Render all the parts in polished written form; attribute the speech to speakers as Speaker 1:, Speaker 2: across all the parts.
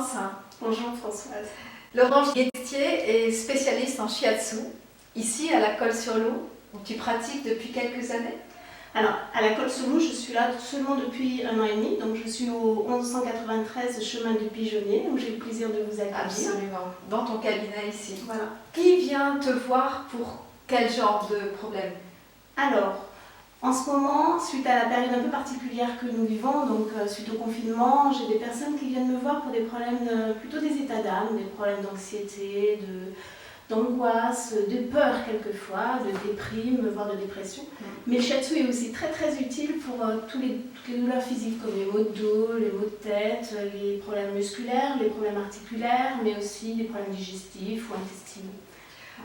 Speaker 1: Laurence.
Speaker 2: Bonjour Françoise.
Speaker 1: Laurence Guettier est spécialiste en shiatsu, ici à la Colle-sur-Loup, où tu pratiques depuis quelques années.
Speaker 2: Alors, à la Colle-sur-Loup, je suis là seulement depuis 1 an et demi, donc je suis au 1193 chemin du Pigeonnier, où j'ai le plaisir de vous accueillir.
Speaker 1: Absolument, dans ton cabinet ici.
Speaker 2: Voilà.
Speaker 1: Qui vient te voir pour quel genre de problème?
Speaker 2: Alors, en ce moment, suite à la période un peu particulière que nous vivons, donc suite au confinement, j'ai des personnes qui viennent me voir pour des problèmes, plutôt des états d'âme, des problèmes d'anxiété, d'angoisse, de peur quelquefois, de déprime, voire de dépression. Mais le shiatsu est aussi très très utile pour toutes les douleurs physiques comme les maux de dos, les maux de tête, les problèmes musculaires, les problèmes articulaires, mais aussi les problèmes digestifs ou intestinaux.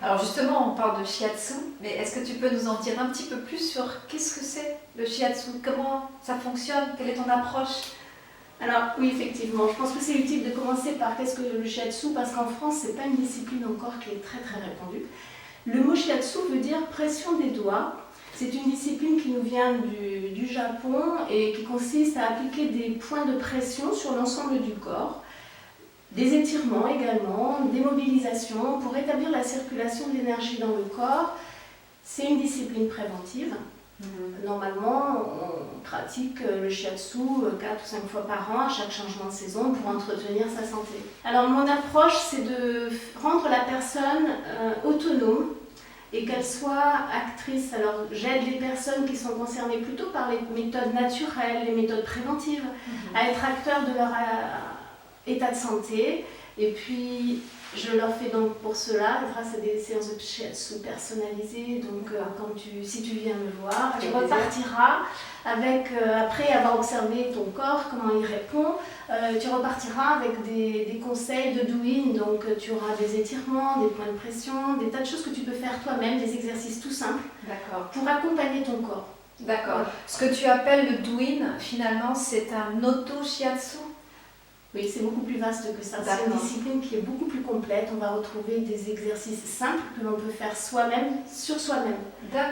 Speaker 1: Alors justement, on parle de shiatsu, mais est-ce que tu peux nous en dire un petit peu plus sur qu'est-ce que c'est le shiatsu? Comment ça fonctionne? Quelle est ton approche?
Speaker 2: Alors oui, effectivement, je pense que c'est utile de commencer par qu'est-ce que le shiatsu, parce qu'en France, c'est pas une discipline encore qui est très très répandue. Le mot shiatsu veut dire pression des doigts. C'est une discipline qui nous vient du Japon et qui consiste à appliquer des points de pression sur l'ensemble du corps. Des étirements également, des mobilisations pour rétablir la circulation de l'énergie dans le corps. C'est une discipline préventive. Normalement, on pratique le shiatsu 4 ou 5 fois par an à chaque changement de saison pour entretenir sa santé. Alors mon approche, c'est de rendre la personne autonome et qu'elle soit actrice. Alors j'aide les personnes qui sont concernées plutôt par les méthodes naturelles, les méthodes préventives, à être acteurs de leur état de santé, et puis je leur fais donc pour cela, grâce à des séances de shiatsu personnalisées, donc si tu viens me voir, tu repartiras avec, après avoir observé ton corps, comment il répond, tu repartiras avec des conseils de doing, donc tu auras des étirements, des points de pression, des tas de choses que tu peux faire toi-même, des exercices tout simples, pour accompagner ton corps.
Speaker 1: D'accord. Ouais. Ce que tu appelles le doin, finalement, c'est un auto-shiatsu?
Speaker 2: Oui, c'est beaucoup plus vaste que ça. C'est une discipline qui est beaucoup plus complète. On va retrouver des exercices simples que l'on peut faire soi-même, sur soi-même.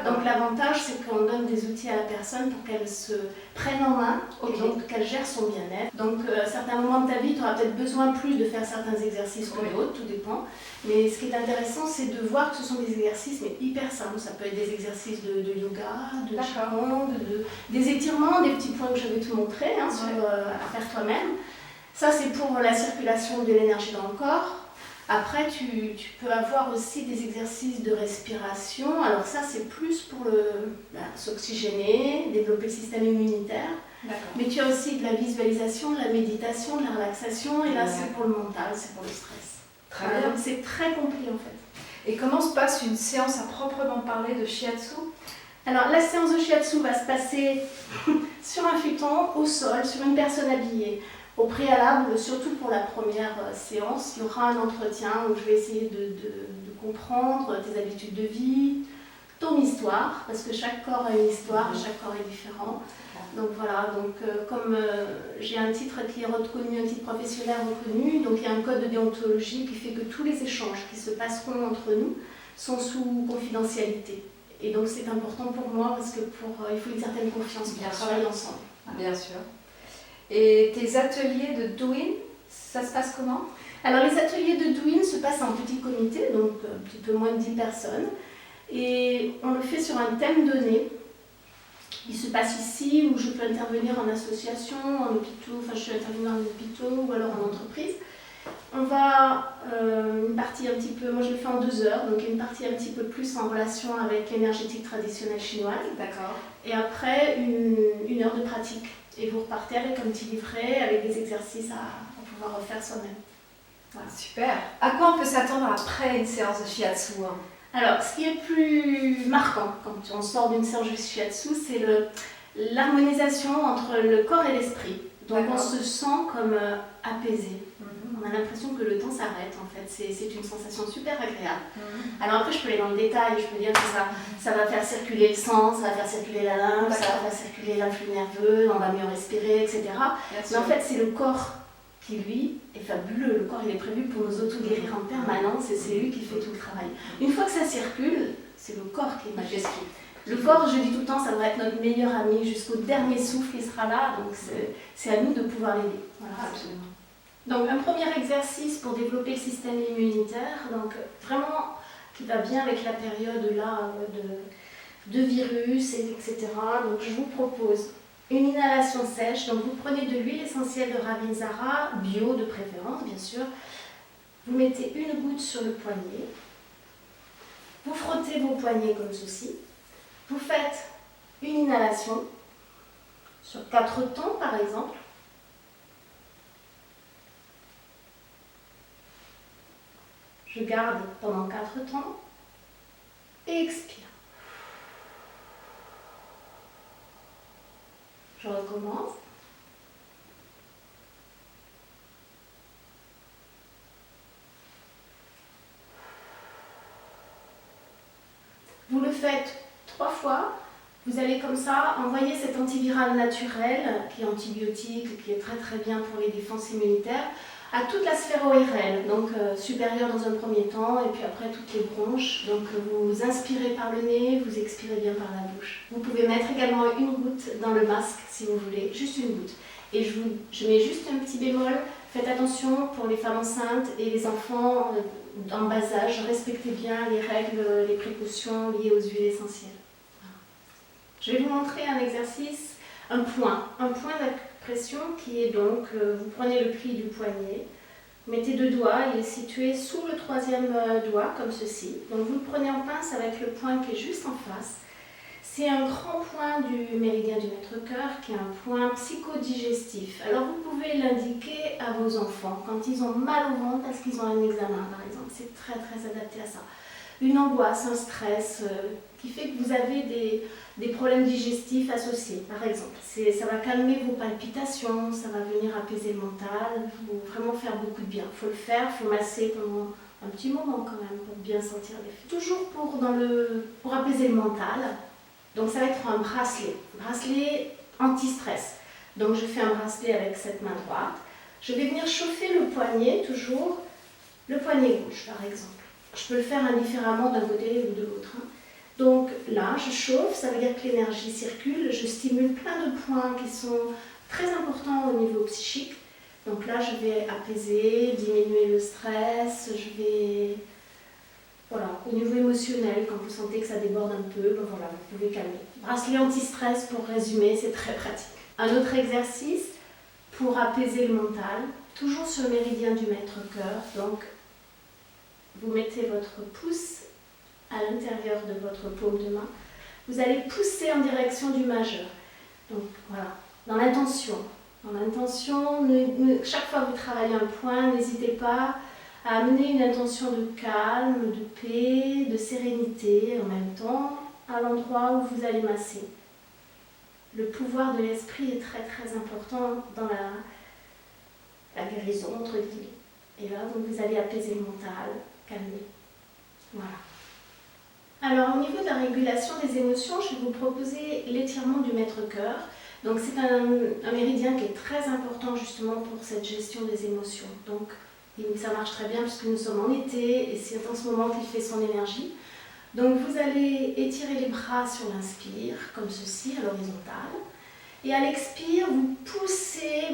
Speaker 2: Donc l'avantage, c'est qu'on donne des outils à la personne pour qu'elle se prenne en main et donc qu'elle gère son bien-être. Donc à certains moments de ta vie, tu auras peut-être besoin plus de faire certains exercices que d'autres, tout dépend. Mais ce qui est intéressant, c'est de voir que ce sont des exercices mais hyper simples. Ça peut être des exercices de yoga, de qigong, des étirements, des petits points que je vais te montrer à faire toi-même. Ça, c'est pour la circulation de l'énergie dans le corps. Après, tu peux avoir aussi des exercices de respiration. Alors ça, c'est plus pour s'oxygéner, développer le système immunitaire. Mais tu as aussi de la visualisation, de la méditation, de la relaxation. Et là, c'est pour le mental, c'est pour le stress.
Speaker 1: Très bien.
Speaker 2: Donc c'est très complet en fait.
Speaker 1: Et comment se passe une séance à proprement parler de shiatsu?
Speaker 2: Alors la séance de shiatsu va se passer sur un futon, au sol, sur une personne habillée. Au préalable, surtout pour la première séance, il y aura un entretien où je vais essayer de comprendre tes habitudes de vie, ton histoire, parce que chaque corps a une histoire, chaque corps est différent. Donc voilà, comme j'ai un titre qui est reconnu, un titre professionnel reconnu, donc il y a un code de déontologie qui fait que tous les échanges qui se passeront entre nous sont sous confidentialité. Et donc c'est important pour moi parce que il faut une certaine confiance pour travailler ensemble.
Speaker 1: Bien sûr. Et tes ateliers de doing, ça se passe comment?
Speaker 2: Alors les ateliers de doing se passent en petit comité, donc un petit peu moins de 10 personnes. Et on le fait sur un thème donné. Il se passe ici où je peux intervenir en association, en hôpitaux, enfin je suis intervenir en hôpitaux ou alors en entreprise. On va une partie un petit peu, moi je le fais en 2 heures, donc une partie un petit peu plus en relation avec l'énergétique traditionnelle chinoise.
Speaker 1: D'accord.
Speaker 2: Et après une heure de pratique. Et vous repartez avec un petit livret, avec des exercices à pouvoir refaire soi-même.
Speaker 1: Voilà. Super. À quoi on peut s'attendre après une séance de shiatsu?
Speaker 2: Alors, ce qui est plus marquant quand on sort d'une séance de shiatsu, c'est l'harmonisation entre le corps et l'esprit. Donc on se sent comme apaisé. On a l'impression que le temps s'arrête en fait. C'est une sensation super agréable. Alors après, je peux aller dans le détail, je peux dire que ça va faire circuler le sang, ça va faire circuler la lymphe, ça va faire circuler l'influx nerveux, on va mieux respirer, etc. Mais en fait, c'est le corps qui, lui, est fabuleux. Le corps, il est prévu pour nous auto-guérir en permanence et c'est lui qui fait tout le travail. Une fois que ça circule, c'est le corps qui est majestueux. Le corps, je dis tout le temps, ça va être notre meilleur ami jusqu'au dernier souffle, il sera là, donc c'est à nous de pouvoir l'aider. Voilà.
Speaker 1: Absolument.
Speaker 2: Donc un premier exercice pour développer le système immunitaire, donc vraiment qui va bien avec la période là de virus, etc. Donc je vous propose une inhalation sèche. Donc vous prenez de l'huile essentielle de Ravinzara, bio de préférence bien sûr. Vous mettez une goutte sur le poignet. Vous frottez vos poignets comme ceci. Vous faites une inhalation sur 4 temps par exemple. Je garde pendant 4 temps et expire. Je recommence. Vous le faites 3 fois. Vous allez comme ça envoyer cet antiviral naturel qui est antibiotique, qui est très très bien pour les défenses immunitaires, à toute la sphère ORL, donc supérieure dans un premier temps, et puis après toutes les bronches. Donc vous inspirez par le nez, vous expirez bien par la bouche. Vous pouvez mettre également une goutte dans le masque si vous voulez, juste une goutte. Et je mets juste un petit bémol, faites attention pour les femmes enceintes et les enfants en bas âge, respectez bien les règles, les précautions liées aux huiles essentielles. Voilà. Je vais vous montrer un exercice, un point d'acupression qui est donc, vous prenez le pli du poignet, mettez 2 doigts, il est situé sous le 3e doigt, comme ceci. Donc vous le prenez en pince avec le point qui est juste en face. C'est un grand point du méridien du maître-cœur qui est un point psychodigestif. Alors vous pouvez l'indiquer à vos enfants quand ils ont mal au ventre parce qu'ils ont un examen par exemple. C'est très très adapté à ça. Une angoisse, un stress qui fait que vous avez des problèmes digestifs associés par exemple. Ça va calmer vos palpitations, ça va venir apaiser le mental, vraiment faire beaucoup de bien. Il faut le faire, il faut masser pendant un petit moment quand même pour bien sentir l'effet. Toujours pour apaiser le mental. Donc ça va être un bracelet anti-stress. Donc je fais un bracelet avec cette main droite. Je vais venir chauffer le poignet, toujours le poignet gauche par exemple. Je peux le faire indifféremment d'un côté ou de l'autre. Donc là, je chauffe, ça veut dire que l'énergie circule. Je stimule plein de points qui sont très importants au niveau psychique. Donc là, je vais apaiser, diminuer le stress, je vais... Voilà, au niveau émotionnel, quand vous sentez que ça déborde un peu, ben voilà, vous pouvez calmer. Bracelet anti-stress, pour résumer, c'est très pratique. Un autre exercice pour apaiser le mental, toujours sur le méridien du maître-cœur. Donc, vous mettez votre pouce à l'intérieur de votre paume de main. Vous allez pousser en direction du majeur. Donc, voilà, dans l'intention. Dans l'intention, chaque fois que vous travaillez un point, n'hésitez pas à amener une intention de calme, de paix, de sérénité en même temps à l'endroit où vous allez masser. Le pouvoir de l'esprit est très très important dans la guérison entre guillemets. Et là, donc, vous allez apaiser le mental, calmer. Voilà. Alors au niveau de la régulation des émotions, je vais vous proposer l'étirement du maître-cœur. Donc c'est un méridien qui est très important justement pour cette gestion des émotions. Donc ça marche très bien puisque nous sommes en été et c'est en ce moment qu'il fait son énergie. Donc vous allez étirer les bras sur l'inspire, comme ceci, à l'horizontale. Et à l'expire, vous poussez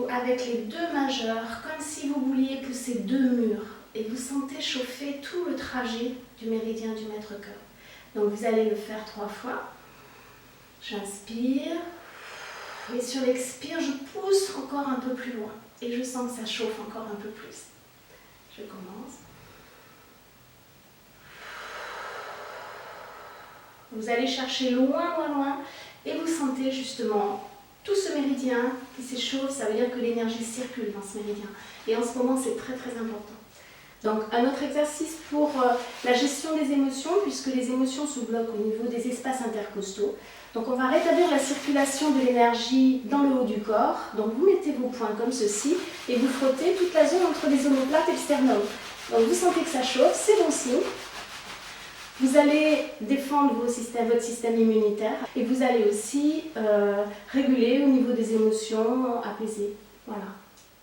Speaker 2: avec les 2 majeurs, comme si vous vouliez pousser 2 murs. Et vous sentez chauffer tout le trajet du méridien du maître-cœur. Donc vous allez le faire 3 fois. J'inspire. Et sur l'expire, je pousse encore un peu plus loin. Et je sens que ça chauffe encore un peu plus. Je commence. Vous allez chercher loin, loin, loin. Et vous sentez justement tout ce méridien qui s'échauffe. Ça veut dire que l'énergie circule dans ce méridien. Et en ce moment, c'est très, très important. Donc, un autre exercice pour la gestion des émotions, puisque les émotions se bloquent au niveau des espaces intercostaux. Donc, on va rétablir la circulation de l'énergie dans le haut du corps. Donc, vous mettez vos poings comme ceci et vous frottez toute la zone entre les omoplates et le sternum. Donc, vous sentez que ça chauffe, c'est bon signe. Vous allez défendre votre système immunitaire et vous allez aussi réguler au niveau des émotions, apaiser. Voilà.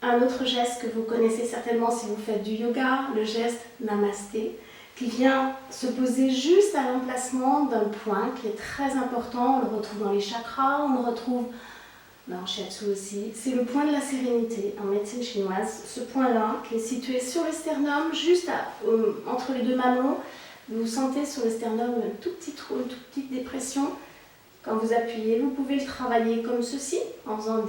Speaker 2: Un autre geste que vous connaissez certainement si vous faites du yoga, le geste Namasté, qui vient se poser juste à l'emplacement d'un point qui est très important. On le retrouve dans les chakras, on le retrouve Non, shiatsu aussi. C'est le point de la sérénité en médecine chinoise. Ce point-là, qui est situé sur le sternum, juste entre les deux mamelons, vous sentez sur le sternum un tout petit trou, une toute petite dépression. Quand vous appuyez, vous pouvez le travailler comme ceci, en faisant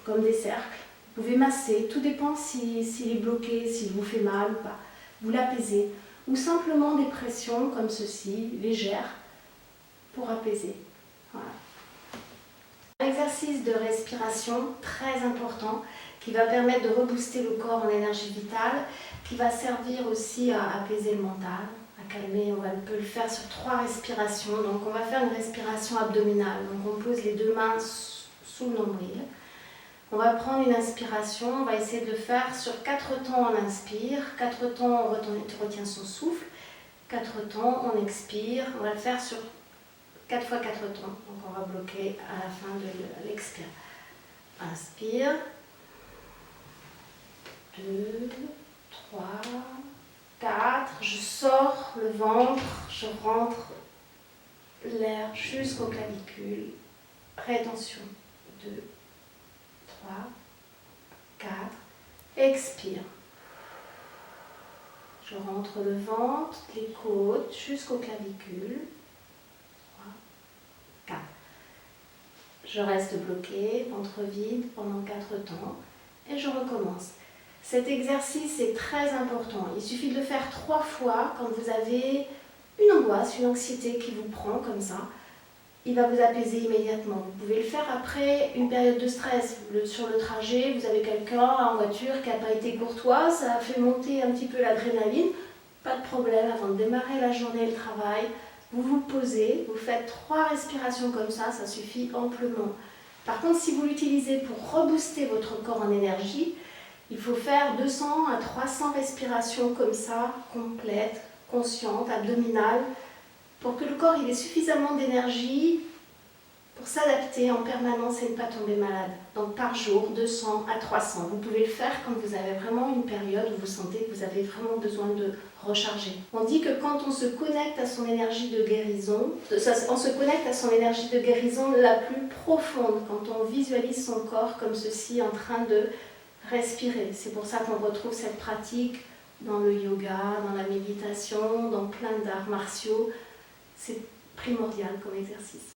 Speaker 2: comme des cercles. Vous pouvez masser, tout dépend s'il est bloqué, s'il vous fait mal ou pas. Vous l'apaisez. Ou simplement des pressions comme ceci, légères, pour apaiser. Voilà. Un exercice de respiration très important qui va permettre de rebooster le corps en énergie vitale, qui va servir aussi à apaiser le mental, à calmer. On peut le faire sur 3 respirations. Donc on va faire une respiration abdominale. Donc on pose les 2 mains sous le nombril. On va prendre une inspiration, on va essayer de le faire sur 4 temps on inspire, 4 temps on retient son souffle, 4 temps on expire, on va le faire sur 4 fois 4 temps, donc on va bloquer à la fin de l'expire. Inspire, 2, 3, 4, je sors le ventre, je rentre l'air jusqu'aux clavicules, rétention, 2, 3, 4, expire. Je rentre le ventre, les côtes jusqu'aux clavicules. 3, 4. Je reste bloqué, ventre vide pendant 4 temps et je recommence. Cet exercice est très important. Il suffit de le faire 3 fois quand vous avez une angoisse, une anxiété qui vous prend comme ça. Il va vous apaiser immédiatement. Vous pouvez le faire après une période de stress. Sur le trajet, vous avez quelqu'un en voiture qui n'a pas été courtois, ça a fait monter un petit peu l'adrénaline. Pas de problème, avant de démarrer la journée et le travail, vous vous posez, vous faites 3 respirations comme ça suffit amplement. Par contre, si vous l'utilisez pour rebooster votre corps en énergie, il faut faire 200 à 300 respirations comme ça, complètes, conscientes, abdominales, pour que le corps ait suffisamment d'énergie pour s'adapter en permanence et ne pas tomber malade. Donc par jour, 200 à 300. Vous pouvez le faire quand vous avez vraiment une période où vous sentez que vous avez vraiment besoin de recharger. On dit que quand on se connecte à son énergie de guérison, on se connecte à son énergie de guérison la plus profonde, quand on visualise son corps comme ceci en train de respirer. C'est pour ça qu'on retrouve cette pratique dans le yoga, dans la méditation, dans plein d'arts martiaux. C'est primordial comme exercice.